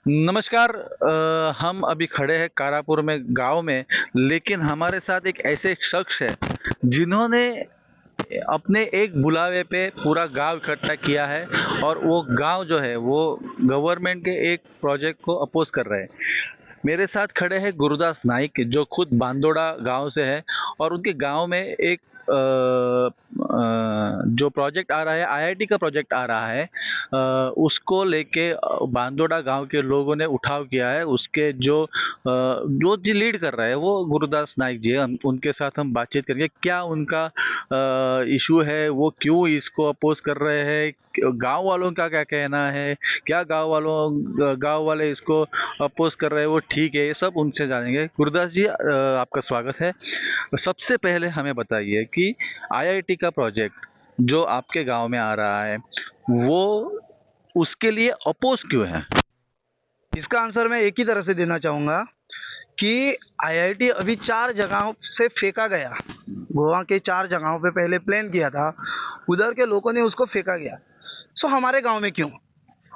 नमस्कार। हम अभी खड़े हैं कारापुर में गांव में, लेकिन हमारे साथ एक ऐसे शख्स है जिन्होंने अपने एक बुलावे पे पूरा गांव इकट्ठा किया है और वो गांव जो है वो गवर्नमेंट के एक प्रोजेक्ट को अपोज कर रहे हैं। मेरे साथ खड़े हैं गुरुदास नाइक जो खुद बांदोड़ा गांव से है और उनके गांव में एक जो प्रोजेक्ट आ रहा है, आईआईटी का प्रोजेक्ट आ रहा है, उसको लेके बांदोड़ा गांव के लोगों ने उठाव किया है। उसके जो जी लीड कर रहा है वो गुरुदास नाइक जी है। उनके साथ हम बातचीत करेंगे क्या उनका इशू है, वो क्यों इसको अपोज कर रहे हैं, गांव वालों का क्या कहना है, क्या गांव वाले इसको अपोज कर रहे हैं वो ठीक है, ये सब उनसे जानेंगे। गुरुदास जी, आपका स्वागत है। सबसे पहले हमें बताइए कि आईआईटी का प्रोजेक्ट जो आपके गांव में आ रहा है वो उसके लिए अपोज क्यों है? इसका आंसर मैं एक ही तरह से देना चाहूँगा कि आईआईटी अभी 4 जगहों से फेंका गया। गोवा के 4 जगहों पे पहले प्लान किया था, उधर के लोगों ने उसको फेंका गया। सो हमारे गांव में क्यों?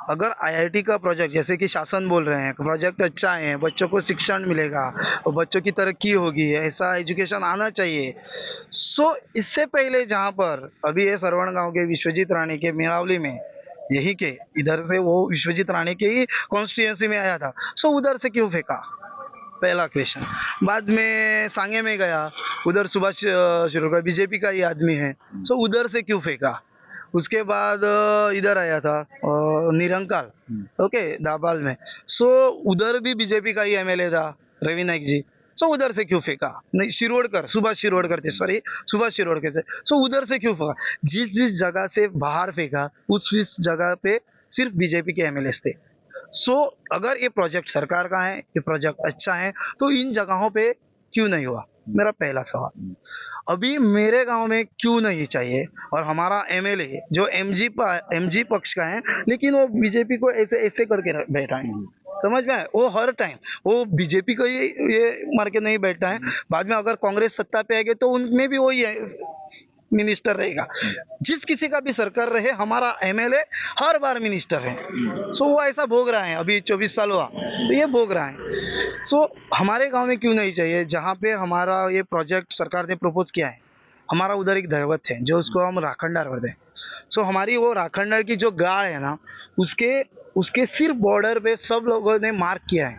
अगर आईआईटी का प्रोजेक्ट, जैसे कि शासन बोल रहे हैं, प्रोजेक्ट अच्छा है, बच्चों को शिक्षण मिलेगा और बच्चों की तरक्की होगी, ऐसा एजुकेशन आना चाहिए। सो इससे पहले जहाँ पर अभी ये सरवण गांव के विश्वजीत राणी के मेरावली में, यही के इधर से वो विश्वजीत राणी के ही कॉन्स्टिट्यूएंसी में आया था, सो उधर से क्यों फेंका? पहला क्वेश्चन। बाद में सांगे में गया, उधर सुभाष शिरोडकर बीजेपी का ही आदमी है, सो उधर से क्यों फेंका? उसके बाद इधर आया था निरंकाल, ओके, दाबाल में। सो उधर भी बीजेपी का ही एमएलए था, रवि नाइक जी। सो उधर से क्यों फेंका? नहीं, शिरोडकर, सुभाष शिरोडकर थे, सॉरी, सुभाष शिरोडकर थे। सो उधर से क्यों फेंका? जिस जिस जगह से बाहर फेंका उस जगह पे सिर्फ बीजेपी के एमएलए थे। सो अगर ये प्रोजेक्ट सरकार का है, ये प्रोजेक्ट अच्छा है, तो इन जगहों पे क्यों नहीं हुआ? मेरा पहला सवाल। अभी मेरे गांव में क्यों नहीं चाहिए? और हमारा एमएलए जो एमजी पक्ष का है, लेकिन वो बीजेपी को ऐसे ऐसे करके बैठा है, समझ में आया? वो हर टाइम वो बीजेपी को ये मार के नहीं बैठा है। बाद में अगर कांग्रेस सत्ता पे आएगी तो उनमें भी वही है, मिनिस्टर रहेगा। जिस किसी का भी सरकार रहे, हमारा एमएलए हर बार मिनिस्टर है। सो वो ऐसा भोग रहा है, अभी 24 साल हुआ तो ये भोग रहा है। सो हमारे गांव में क्यों नहीं चाहिए? जहाँ पे हमारा ये प्रोजेक्ट सरकार ने प्रपोज किया है, हमारा उधर एक दैवत है जो उसको हम राखंडार बोलते हैं। सो हमारी वो राखंडार की जो गाड़ है ना, उसके उसके सिर्फ बॉर्डर पे सब लोगों ने मार्क किया है,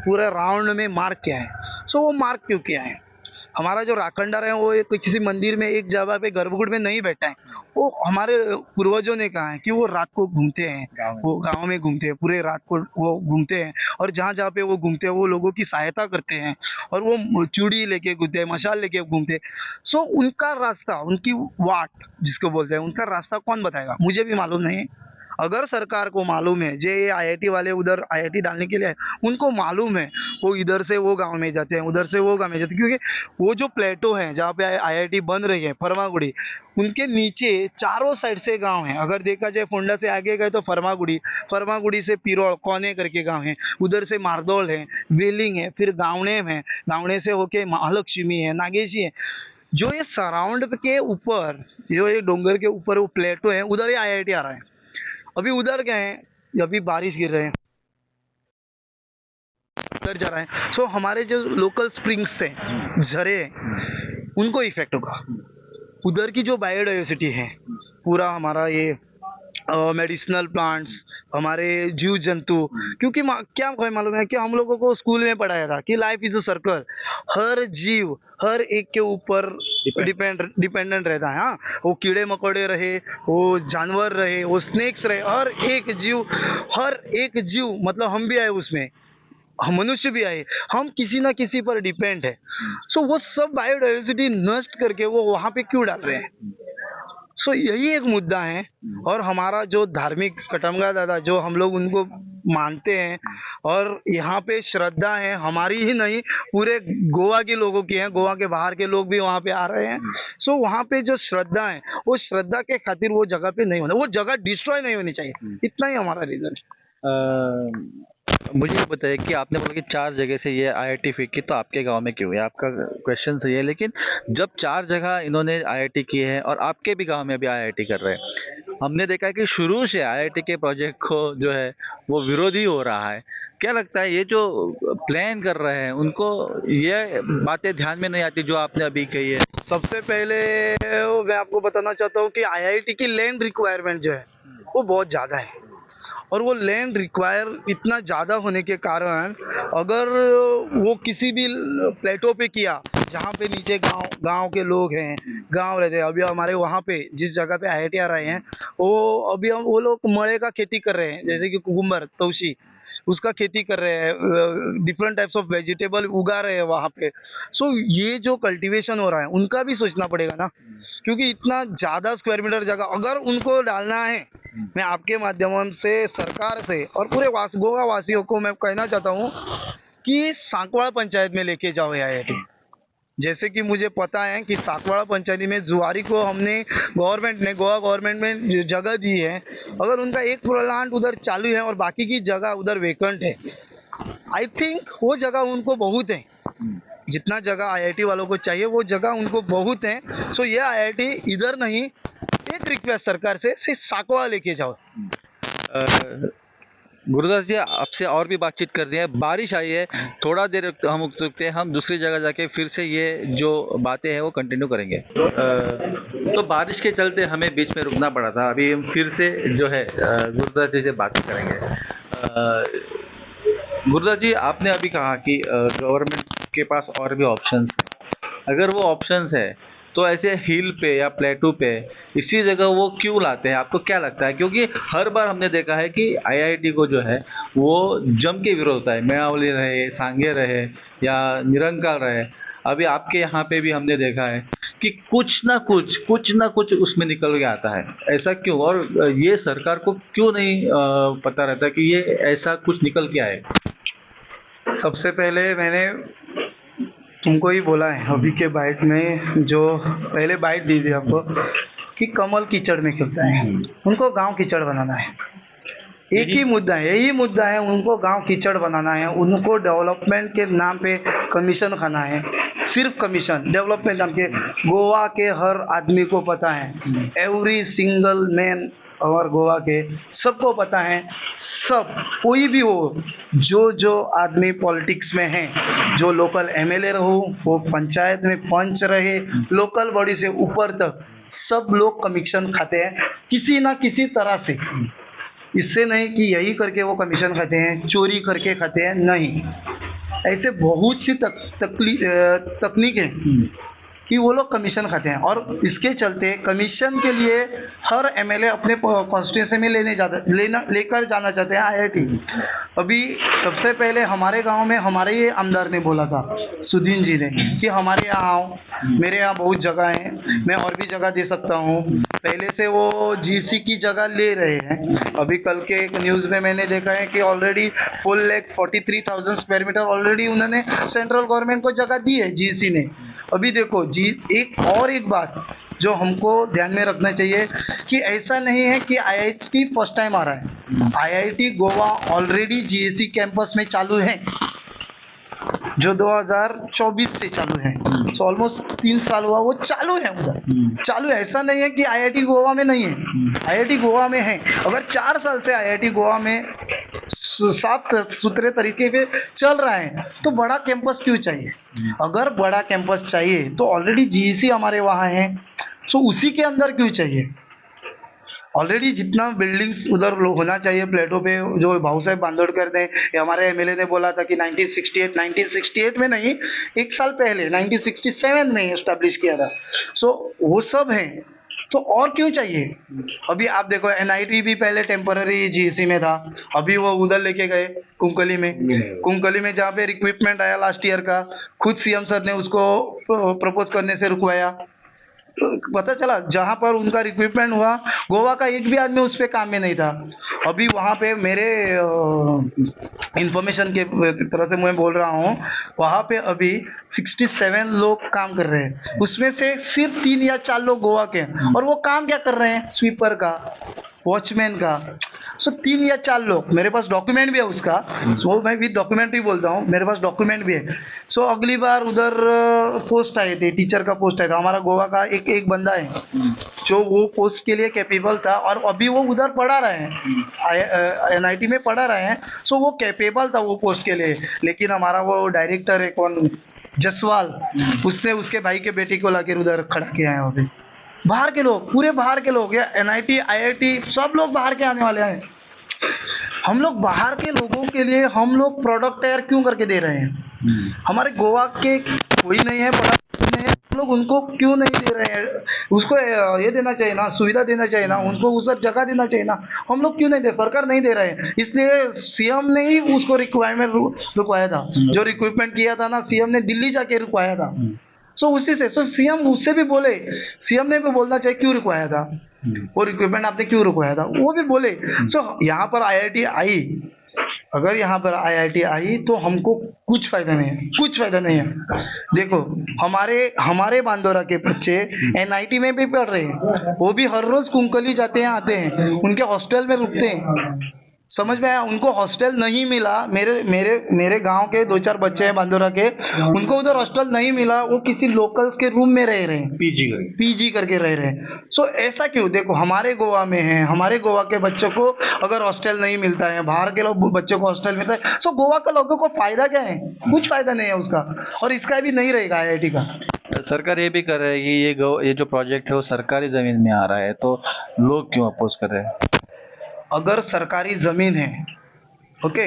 पूरा राउंड में मार्क किया है। सो वो मार्क क्यों किया है? हमारा जो राखंडार है वो किसी मंदिर में एक जगह पे गर्भगुड़ में नहीं बैठा है। वो हमारे पूर्वजों ने कहा है कि वो रात को घूमते हैं, वो गांव में घूमते हैं, पूरे रात को वो घूमते हैं, और जहाँ जहाँ पे वो घूमते हैं वो लोगों की सहायता करते हैं, और वो चूड़ी लेके घूमते हैं, मशाल लेके घूमते हैं। सो उनका रास्ता, उनकी वाट जिसको बोलते हैं, उनका रास्ता कौन बताएगा? मुझे भी मालूम नहीं है। अगर सरकार को मालूम है, जो ये आईआईटी वाले उधर आईआईटी डालने के लिए आए, उनको मालूम है, वो इधर से वो गांव में जाते हैं, उधर से वो गांव में जाते हैं, क्योंकि वो जो प्लेटो है जहाँ पे आईआईटी बन रही है, फरमागुड़ी, उनके नीचे चारों साइड से गांव है। अगर देखा जाए फोंडा से आगे गए तो फरमागुड़ी, फरमागुड़ी से पिरोल कोने करके गांव है, उधर से मारदोल है, वेलिंग है, फिर गावणेम है, गावणे से होके महालक्ष्मी है, नागेशी है। जो ये सराउंड के ऊपर, जो ये डोंगर के ऊपर वो प्लेटो है, उधर ये आईआईटी आ रहा है। अभी उधर गए हैं, अभी बारिश गिर रहे हैं, उधर जा रहा है। सो हमारे जो लोकल स्प्रिंग्स हैं, झरे हैं, उनको इफेक्ट होगा। उधर की जो बायोडाइवर्सिटी है, पूरा हमारा ये मेडिसिनल प्लांट्स, हमारे जीव जंतु, क्योंकि क्या मालूम है कि हम लोगों को स्कूल में पढ़ाया था कि लाइफ इज अ सर्कल, हर जीव हर एक के ऊपर डिपेंडेंट रहता है। हाँ, वो कीड़े मकोड़े रहे, वो जानवर रहे, वो स्नेक्स रहे, हर एक जीव मतलब हम भी आए उसमें, हम मनुष्य भी आए, हम किसी ना किसी पर डिपेंड है। सो वो सब बायोडाइवर्सिटी नष्ट करके वो वहां पे क्यों डाल रहे हैं? सो यही एक मुद्दा है। और हमारा जो धार्मिक कटमगा दादा, जो हम लोग उनको मानते हैं, और यहाँ पे श्रद्धा है, हमारी ही नहीं पूरे गोवा के लोगों की है, गोवा के बाहर के लोग भी वहाँ पे आ रहे हैं। सो वहाँ पे जो श्रद्धा है, वो श्रद्धा के खातिर वो जगह पे नहीं होना, वो जगह डिस्ट्रॉय नहीं होनी चाहिए। इतना ही हमारा रीजन है। मुझे ये बताइए कि आपने बोला कि 4 जगह से ये आईआईटी फेंकी, तो आपके गांव में क्यों है? आपका क्वेश्चन सही है, लेकिन जब 4 जगह इन्होंने आईआईटी की है और आपके भी गांव में अभी आईआईटी कर रहे हैं, हमने देखा है कि शुरू से आईआईटी के प्रोजेक्ट को जो है वो विरोधी हो रहा है। क्या लगता है ये जो प्लान कर रहे हैं उनको ये बातें ध्यान में नहीं आती जो आपने अभी कही है? सबसे पहले मैं आपको बताना चाहता हूँ कि आईआईटी की लैंड रिक्वायरमेंट जो है वो बहुत ज़्यादा है, और वो लैंड रिक्वायर इतना ज़्यादा होने के कारण अगर वो किसी भी प्लेटो पे किया जहाँ पे नीचे गांव गांव के लोग हैं, गांव रहते हैं, अभी हमारे वहाँ पे जिस जगह पे आईआईटी आ रहे हैं वो अभी हम वो लोग मड़े का खेती कर रहे हैं, जैसे कि कुकुम्बर तोशी उसका खेती कर रहे हैं, डिफरेंट टाइप्स ऑफ वेजिटेबल उगा रहे हैं वहाँ पे। सो ये जो कल्टीवेशन हो रहा है उनका भी सोचना पड़ेगा ना, क्योंकि इतना ज़्यादा स्क्वायर मीटर जगह अगर उनको डालना है, मैं आपके माध्यम से सरकार से और पूरे गोवा वासियों को मैं कहना चाहता हूँ कि सांकवाड़ पंचायत में लेके जाओ ये आईआईटी। जैसे कि मुझे पता है कि साकवाड़ा पंचायती में जुआरी को हमने गोवा गवर्नमेंट में जगह दी है, अगर उनका एक प्लांट उधर चालू है और बाकी की जगह उधर वेकेंट है, आई थिंक वो जगह उनको बहुत है, जितना जगह आईआईटी वालों को चाहिए वो जगह उनको बहुत है। सो ये आईआईटी इधर नहीं, एक रिक्वेस्ट सरकार से साकवाड़ा लेके जाओ। गुरुदास जी आपसे और भी बातचीत कर दिए, बारिश आई है, थोड़ा देर हम रुकते हैं, हम दूसरी जगह जाके फिर से ये जो बातें हैं वो कंटिन्यू करेंगे। तो बारिश के चलते हमें बीच में रुकना पड़ा था, अभी हम फिर से जो है गुरुदास जी से बात करेंगे। गुरुदास जी आपने अभी कहा कि गवर्नमेंट के पास और भी ऑप्शंस हैं, अगर वो ऑप्शंस है तो ऐसे हिल पे या प्लेटू पे इसी जगह वो क्यों लाते हैं, आपको क्या लगता है? क्योंकि हर बार हमने देखा है कि आईआईटी को जो है वो जम के विरोध होता है, मेणावली रहे, सांगे रहे या निरंकाल रहे, अभी आपके यहाँ पे भी हमने देखा है कि कुछ ना कुछ उसमें निकल के आता है, ऐसा क्यों? और ये सरकार को क्यों नहीं पता रहता कि ये ऐसा कुछ निकल के आए? सबसे पहले मैंने तुमको ही बोला है अभी के बाइट में, जो पहले बाइट दी थी आपको, कि कमल कीचड़ में खिलता है, उनको गांव कीचड़ बनाना है। एक ही मुद्दा है, यही मुद्दा है, उनको गांव कीचड़ बनाना है, उनको डेवलपमेंट के नाम पे कमीशन खाना है, सिर्फ कमीशन डेवलपमेंट नाम के। गोवा के हर आदमी को पता है, एवरी सिंगल मैन और गोवा के सबको पता है, सब कोई भी हो, जो आदमी पॉलिटिक्स में है, जो लोकल एमएलए रहो, वो पंचायत में पंच रहे, लोकल बॉडी से ऊपर तक सब लोग कमीशन खाते हैं किसी ना किसी तरह से। इससे नहीं कि यही करके वो कमीशन खाते हैं, चोरी करके खाते हैं, नहीं, ऐसे बहुत सी तकनीक है कि वो लोग कमीशन खाते हैं, और इसके चलते कमीशन के लिए हर एमएलए अपने कॉन्स्टिट्यूंसी में लेकर जाना चाहते हैं आईआईटी। अभी सबसे पहले हमारे गांव में हमारे ही आमदार ने बोला था, सुधीन जी ने, कि हमारे यहाँ आओ, मेरे यहाँ बहुत जगह है, मैं और भी जगह दे सकता हूँ। पहले से वो जीसी की जगह ले रहे हैं, अभी कल के एक न्यूज़ में मैंने देखा है कि ऑलरेडी 4,43,000 स्क्वायर मीटर ऑलरेडी उन्होंने सेंट्रल गवर्नमेंट को जगह दी है जीसी ने। अभी देखो जी, एक बात जो हमको ध्यान में रखना चाहिए कि ऐसा नहीं है कि आईआईटी फर्स्ट टाइम आ रहा है, IIT Goa already GSC campus में चालू है, जो 2024 से चालू है। सो ऑलमोस्ट 3 साल हुआ वो चालू है, उधर चालू है। ऐसा नहीं है कि आईआईटी गोवा में नहीं है, आईआईटी गोवा में है। अगर 4 साल से आईआईटी गोवा में साफ सुथरे तरीके से चल रहा है तो बड़ा कैंपस क्यों चाहिए? अगर बड़ा कैंपस चाहिए तो ऑलरेडी जीईसी हमारे वहाँ है, तो उसी के अंदर क्यों चाहिए? ऑलरेडी जितना बिल्डिंग्स उधर होना चाहिए प्लेटो पे, जो भाऊ साहब बांदोड़कर ने, हमारे एमएलए ने बोला था कि 1968 में नहीं, 1 साल पहले 1967 में एस्टेब्लिश किया था। सो वो सब है, तो और क्यों चाहिए? अभी आप देखो एनआईटी भी पहले टेम्पररी जीसी में था, अभी वो उधर लेके गए कुंकली में जहाँ पे रिक्विपमेंट आया लास्ट ईयर का, खुद सीएम सर ने उसको प्रपोज करने से रुकवाया। पता चला जहाँ पर उनका रिक्विपमेंट हुआ, गोवा का एक भी आदमी उस पे काम में नहीं था। अभी वहाँ पे मेरे इंफॉर्मेशन के तरह से मैं बोल रहा हूँ, वहाँ पे अभी 67 लोग काम कर रहे हैं, उसमें से सिर्फ 3 या 4 लोग गोवा के हैं, और वो काम क्या कर रहे हैं? स्वीपर का, वॉचमैन का। सो 3 या 4 लोग, मेरे पास डॉक्यूमेंट भी है उसका, सो मैं विद डॉक्यूमेंट्री बोलता हूँ, मेरे पास डॉक्यूमेंट भी है। सो अगली बार उधर पोस्ट आए थे, टीचर का पोस्ट आया था, हमारा गोवा का एक बंदा है जो वो पोस्ट के लिए कैपेबल था और अभी वो उधर पढ़ा रहे हैं, NIT में पढ़ा रहे हैं। सो वो कैपेबल था वो पोस्ट के लिए, लेकिन हमारा वो डायरेक्टर है कौन, जसवाल, उसने उसके भाई के बेटे को लाकर उधर खड़ा किया है। अभी बाहर के लोग, पूरे बाहर के लोग, या NIT IIT सब लोग बाहर के आने वाले हैं। हम लोग बाहर के लोगों के लिए हम लोग प्रोडक्ट तैयार क्यों करके दे रहे हैं? हमारे गोवा के कोई नहीं है, प्रोडक्ट नहीं है, हम लोग उनको क्यों नहीं दे रहे हैं? उसको ये देना चाहिए ना, सुविधा देना चाहिए ना, उनको उस जगह देना चाहिए ना। हम लोग क्यों नहीं दे, सरकार नहीं दे रहे हैं, इसलिए CM ने ही उसको रिक्वायरमेंट रुकवाया था। जो रिक्रूटमेंट किया था ना, CM ने दिल्ली जाके रुकवाया था। सो उसी से CM उससे भी बोले, CM ने भी बोलना चाहिए क्यों रुकवाया था, वो रिक्रूटमेंट आपने क्यों रुकवाया था, वो भी बोले। सो यहाँ पर IIT आई, अगर यहाँ पर IIT आई तो हमको कुछ फायदा नहीं है, कुछ फायदा नहीं है। देखो हमारे बांदोरा के बच्चे NIT में भी पढ़ रहे हैं, वो भी हर रोज कुंकली जाते हैं आते हैं, उनके हॉस्टल में रुकते हैं। समझ में आया? उनको हॉस्टल नहीं मिला। मेरे गांव के 2-4 बच्चे हैं बांदोरा के, उनको उधर हॉस्टल नहीं मिला, वो किसी लोकल्स के रूम में रह रहे हैं, PG करके रह रहे हैं। सो ऐसा क्यों? देखो हमारे गोवा में है, हमारे गोवा के बच्चों को अगर हॉस्टल नहीं मिलता है, बाहर के लोग बच्चों को हॉस्टल मिलता है, सो गोवा के लोगों को फायदा क्या है? कुछ फायदा नहीं है उसका, और इसका भी नहीं रहेगा IIT का। सरकार ये भी कर रही है कि ये जो प्रोजेक्ट है वो सरकारी जमीन में आ रहा है, तो लोग क्यों अपोज कर रहे हैं? अगर सरकारी जमीन है, ओके,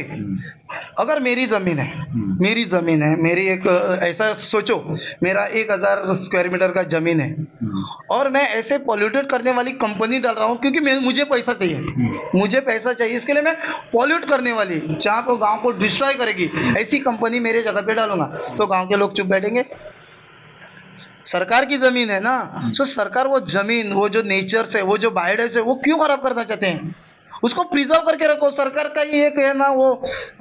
अगर मेरी जमीन है, मेरी एक ऐसा सोचो, मेरा 1000 स्क्वायर मीटर का जमीन है और मैं ऐसे पॉल्यूटेड करने वाली कंपनी डाल रहा हूँ, क्योंकि मुझे पैसा चाहिए, इसके लिए मैं पॉल्यूट करने वाली, जहाँ पर गांव को डिस्ट्रॉय करेगी, ऐसी कंपनी मेरे जगह पे डालूंगा, तो गांव के लोग चुप बैठेंगे? सरकार की जमीन है ना, सो सरकार वो जमीन, वो जो नेचर से, वो जो बायोडाइवर्सिटी है, वो क्यों खराब करना चाहते हैं? उसको प्रिजर्व करके रखो। सरकार का ही एक है ना वो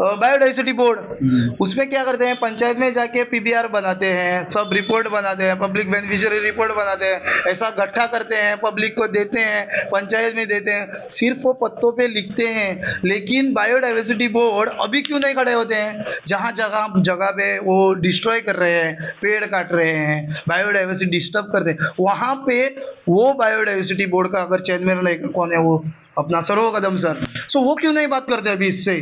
बायोडाइवर्सिटी बोर्ड, उसमें क्या करते हैं, पंचायत में जाके PBR बनाते हैं, सब रिपोर्ट बनाते हैं, पब्लिक बेनिफिशियरी रिपोर्ट बनाते हैं, ऐसा गट्ठा करते हैं, पब्लिक को देते हैं, पंचायत में देते हैं, सिर्फ वो पत्तों पे लिखते हैं। लेकिन बायोडाइवर्सिटी बोर्ड अभी क्यों नहीं खड़े होते हैं? जहाँ जगह पे वो डिस्ट्रॉय कर रहे हैं, पेड़ काट रहे हैं, बायोडाइवर्सिटी डिस्टर्ब करते हैं, वहाँ पे वो बायोडाइवर्सिटी बोर्ड का अगर चेयरमैन रहेगा, कौन है वो, अपना सर्व कदम सर, सो वो क्यों नहीं बात करते अभी इससे?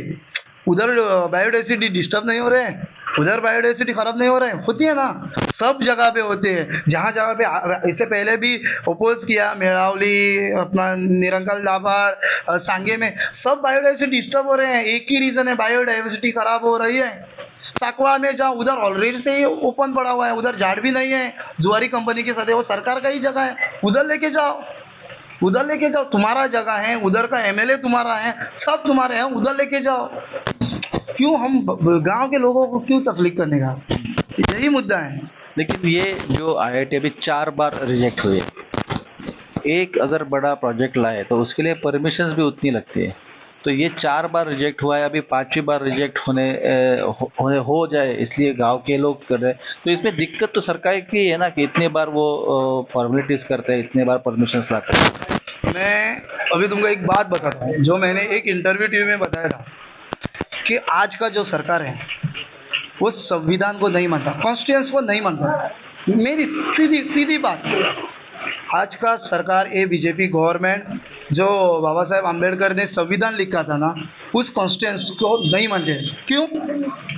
उधर बायोडाइवर्सिटी डिस्टर्ब नहीं हो रहे हैं, उधर बायोडाइवर्सिटी खराब नहीं हो रहे हैं? होती है ना, सब जगह पे होते हैं। जहाँ जगह पे इससे पहले भी अपोज किया, मेड़ावली, अपना निरंकल दाभाड़, सांगे में सब बायोडाइवर्सिटी डिस्टर्ब हो रहे हैं। एक ही रीजन है, बायोडाइवर्सिटी खराब हो रही है। साकवा में जाओ, उधर ऑलरेडी से ही ओपन पड़ा हुआ है, उधर झाड़ भी नहीं है, जुआरी कंपनी के साथ है, वो सरकार का ही जगह है, उधर लेके जाओ, तुम्हारा जगह है, उधर का MLA तुम्हारा है, सब तुम्हारे हैं, उधर लेके जाओ। क्यों हम गांव के लोगों को क्यों तकलीफ करने का? यही मुद्दा है। लेकिन ये जो IIT अभी 4 बार रिजेक्ट हुए, एक अगर बड़ा प्रोजेक्ट लाए तो उसके लिए परमिशंस भी उतनी लगती है, तो ये 4 बार रिजेक्ट हुआ है, अभी 5वीं बार रिजेक्ट हो जाए, इसलिए गांव के लोग कर रहे हैं। तो इसमें दिक्कत तो सरकार की है ना, कि इतने बार वो फॉर्मेलिटीज करते हैं, इतने बार परमिशंस लाते हैं। मैं अभी तुमको एक बात बताता हूँ, जो मैंने एक इंटरव्यू टीवी में बताया था, कि आज का जो सरकार है वो संविधान को नहीं मानता, कॉन्स्टिट्यूशन को नहीं मानता। मेरी सीधी बात, आज का सरकार, ये BJP गवर्नमेंट, जो बाबा साहेब आम्बेडकर ने संविधान लिखा था ना, उस कॉन्स्टिट्यूशन को नहीं मानते। क्यों?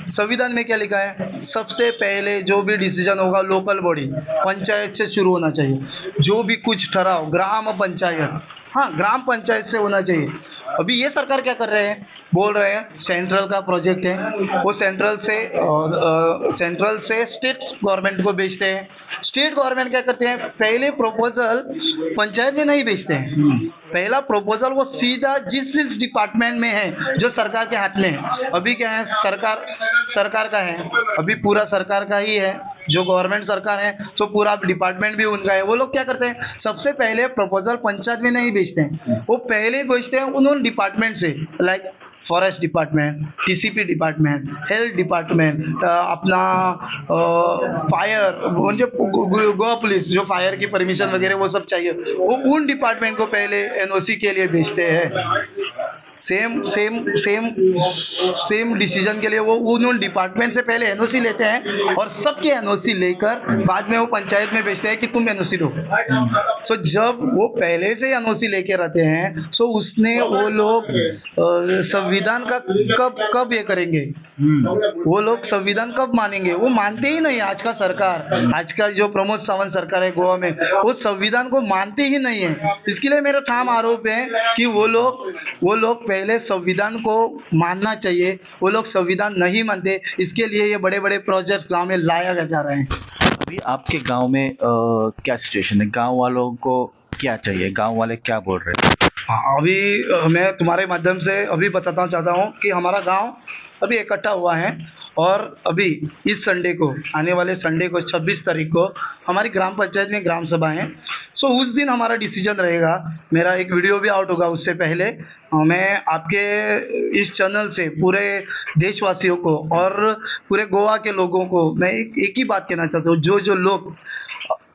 संविधान में क्या लिखा है? सबसे पहले जो भी डिसीजन होगा लोकल बॉडी, पंचायत से शुरू होना चाहिए। जो भी कुछ ठहराव ग्राम पंचायत, हाँ, ग्राम पंचायत से होना चाहिए। अभी ये सरकार क्या कर रहे हैं, बोल रहे हैं सेंट्रल का प्रोजेक्ट है, वो सेंट्रल से स्टेट गवर्नमेंट को भेजते हैं। स्टेट गवर्नमेंट क्या करते हैं, पहले प्रपोजल पंचायत में नहीं भेजते हैं, पहला प्रपोजल वो सीधा जिस डिपार्टमेंट में है, जो सरकार के हाथ में है। अभी क्या है, सरकार का है, अभी पूरा सरकार का ही है, जो गवर्नमेंट सरकार है, तो पूरा डिपार्टमेंट भी उनका है। वो लोग क्या करते हैं, सबसे पहले प्रपोजल पंचायत में नहीं भेजते हैं, वो पहले भेजते हैं उन्होंने डिपार्टमेंट से, like forest department, TCP department, health department, अपना फायर म्हणजे गोवा पुलिस जो फायर की परमिशन वगैरह वो सब चाहिए, वो उन डिपार्टमेंट को पहले एनओसी के लिए भेजते हैं। Same same same same decision के लिए वो उन डिपार्टमेंट से पहले एनओसी लेते हैं और सबके एनओसी लेकर बाद में वो पंचायत में भेजते हैं कि तुम एनओसी दो। सो जब वो पहले से एनओसी लेके रहते हैं, सो उसने वो लोग संविधान का कब ये करेंगे, वो लोग संविधान कब मानेंगे? वो मानते ही नहीं। आज का सरकार, आज का जो प्रमोद सावंत सरकार है गोवा में, वो संविधान को मानते ही नहीं है। इसके लिए मेरा ठाम आरोप है कि वो लोग पहले संविधान को मानना चाहिए, वो लोग संविधान नहीं मानते। इसके लिए ये बड़े बड़े प्रोजेक्ट गांव में लाया जा रहे हैं। अभी आपके गांव में क्या सिचुएशन है? गांव वालों को क्या चाहिए? गांव वाले क्या बोल रहे हैं? हाँ, अभी मैं तुम्हारे माध्यम से अभी बताना चाहता हूँ कि हमारा गांव अभी इकट्ठा हुआ है और अभी इस संडे को, आने वाले संडे को 26 तारीख को हमारी ग्राम पंचायत में ग्राम सभा है। सो उस दिन हमारा डिसीजन रहेगा। मेरा एक वीडियो भी आउट होगा उससे पहले। मैं आपके इस चैनल से पूरे देशवासियों को और पूरे गोवा के लोगों को मैं एक ही बात कहना चाहता हूँ, जो लोग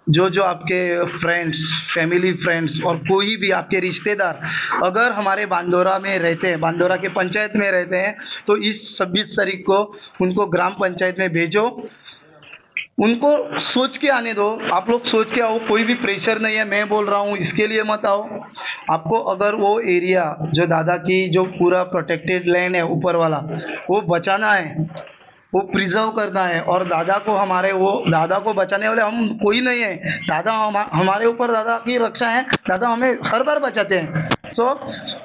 जो आपके फ्रेंड्स, फैमिली फ्रेंड्स और कोई भी आपके रिश्तेदार अगर हमारे बांदोरा में रहते हैं, बांदोरा के पंचायत में रहते हैं, तो इस 26 तारीख को उनको ग्राम पंचायत में भेजो। उनको सोच के आने दो, आप लोग सोच के आओ, कोई भी प्रेशर नहीं है। मैं बोल रहा हूँ इसके लिए मत आओ। आपको अगर वो एरिया जो दादा की जो पूरा प्रोटेक्टेड लैंड है ऊपर वाला, वो बचाना है, वो प्रिजर्व करना है, और दादा को बचाने वाले हम कोई नहीं है। दादा हमारे ऊपर दादा की रक्षा है, दादा हमें हर बार बचाते हैं। सो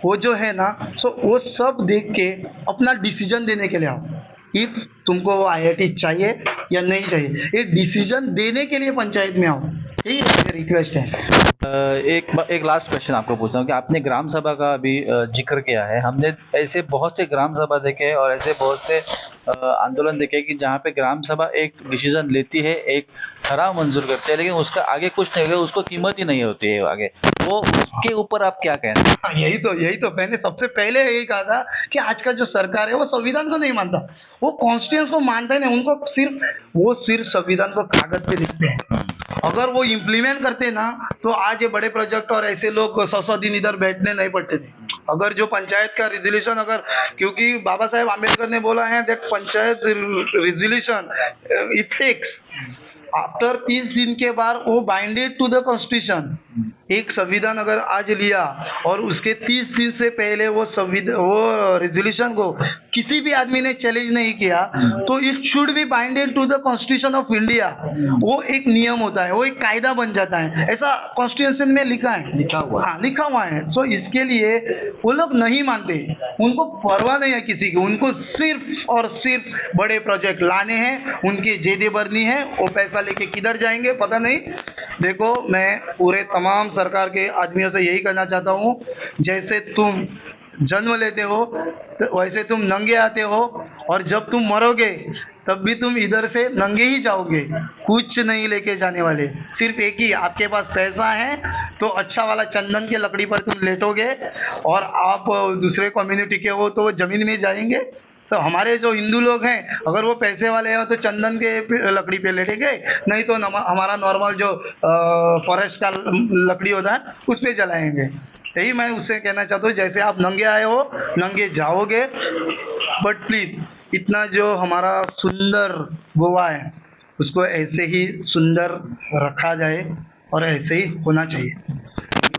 वो जो है ना, सो वो सब देख के अपना डिसीजन देने के लिए आओ। इफ तुमको वो आईआईटी चाहिए या नहीं चाहिए, ये डिसीजन देने के लिए पंचायत में आओ, यही मेरी रिक्वेस्ट है। एक लास्ट क्वेश्चन आपको पूछता हूँ कि आपने ग्राम सभा का अभी जिक्र किया है। हमने ऐसे बहुत से ग्राम सभा देखे और ऐसे बहुत से आंदोलन देखे कि जहाँ पे ग्राम सभा एक डिसीजन लेती है, एक ठराव मंजूर करती है, लेकिन उसका आगे कुछ नहीं होगा, उसको कीमत ही नहीं होती है आगे। वो उसके ऊपर आप क्या कहना है? हाँ, यही तो मैंने सबसे पहले यही कहा था कि आज का जो सरकार है वो संविधान को नहीं मानता, वो कॉन्स्टिट्यूशन को मानता ही नहीं। उनको सिर्फ संविधान को कागज पे लिखते हैं। अगर वो इम्प्लीमेंट करते ना, तो आज ये बड़े प्रोजेक्ट और ऐसे लोग 100 दिन इधर बैठने नहीं पड़ते थे। अगर जो पंचायत का रिजोल्यूशन, अगर क्योंकि बाबा साहेब आम्बेडकर ने बोला है that panchayat resolution effects after 30 दिन के बाद वो बाइंडेड टू द कॉन्स्टिट्यूशन। एक संविधान अगर आज लिया और उसके 30 दिन से पहले वो रिजोल्यूशन को किसी भी आदमी ने चैलेंज नहीं किया, तो it should be binded to the constitution of India. वो एक नियम होता है, वो एक कायदा बन जाता है, ऐसा कॉन्स्टिट्यूशन में लिखा हुआ है। सो इसके लिए वो लोग नहीं मानते, उनको परवाह नहीं है किसी की। उनको सिर्फ और सिर्फ बड़े प्रोजेक्ट लाने हैं, उनकी जेदें भरनी है। वो पैसा लेके किधर जाएंगे पता नहीं। देखो, मैं पूरे तमाम सरकार के आदमियों से यही कहना चाहता हूँ, जैसे तुम जन्म लेते हो वैसे तुम नंगे आते हो, और जब तुम मरोगे तब भी तुम इधर से नंगे ही जाओगे, कुछ नहीं लेके जाने वाले। सिर्फ एक ही, आपके पास पैसा है तो अच्छा वाला चंदन के लकड़ी पर तुम लेटोगे, और आप दूसरे कम्युनिटी के हो तो वो जमीन में जाएंगे। तो हमारे जो हिंदू लोग हैं, अगर वो पैसे वाले हैं तो चंदन के लकड़ी पे लेटेंगे, नहीं तो हमारा नॉर्मल जो फॉरेस्ट का लकड़ी होता है उस पे जलाएंगे। यही मैं उससे कहना चाहता हूँ, जैसे आप नंगे आए हो नंगे जाओगे, बट प्लीज इतना जो हमारा सुंदर गोवा है उसको ऐसे ही सुंदर रखा जाए और ऐसे ही होना चाहिए।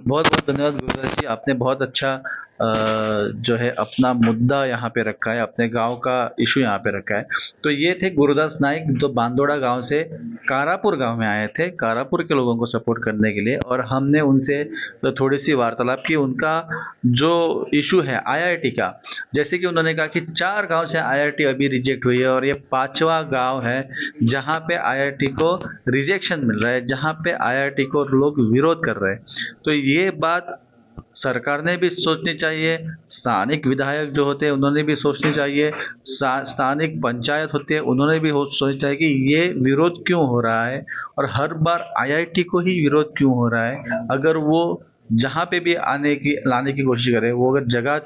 बहुत बहुत धन्यवाद गुरुदास जी, आपने बहुत अच्छा जो है अपना मुद्दा यहाँ पे रखा है, अपने गांव का इशू यहाँ पे रखा है। तो ये थे गुरुदास नाइक, जो बांदोड़ा गांव से कारापुर गांव में आए थे, कारापुर के लोगों को सपोर्ट करने के लिए, और हमने उनसे तो थोड़ी सी वार्तालाप की। उनका जो इशू है आईआईटी का, जैसे कि उन्होंने कहा कि 4 गांव से आईआईटी अभी रिजेक्ट हुई है और ये 5वां गांव है जहाँ पे आईआईटी को रिजेक्शन मिल रहा है, जहाँ पे आईआईटी को लोग विरोध कर रहे हैं। तो ये बात सरकार ने भी सोचनी चाहिए, स्थानिक विधायक जो होते हैं उन्होंने भी सोचनी चाहिए, स्थानिक पंचायत होती है उन्होंने भी सोचना चाहिए कि ये विरोध क्यों हो रहा है और हर बार आईआईटी को ही विरोध क्यों हो रहा है। अगर वो जहाँ पे भी लाने की कोशिश करे, वो अगर जगह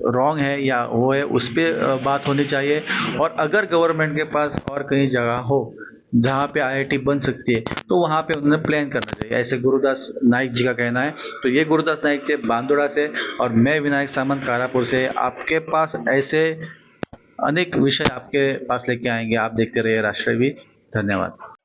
रॉन्ग है या वो है उस पर बात होनी चाहिए। और अगर गवर्नमेंट के पास और कहीं जगह हो जहाँ पे आईआईटी बन सकती है तो वहाँ पे उन्हें प्लान करना चाहिए, ऐसे गुरुदास नाइक जी का कहना है। तो ये गुरुदास नाइक थे बांदोड़ा से, और मैं विनायक सामंत कारापुर से। आपके पास ऐसे अनेक विषय आपके पास लेके आएंगे। आप देखते रहिए राष्ट्रवीर। धन्यवाद।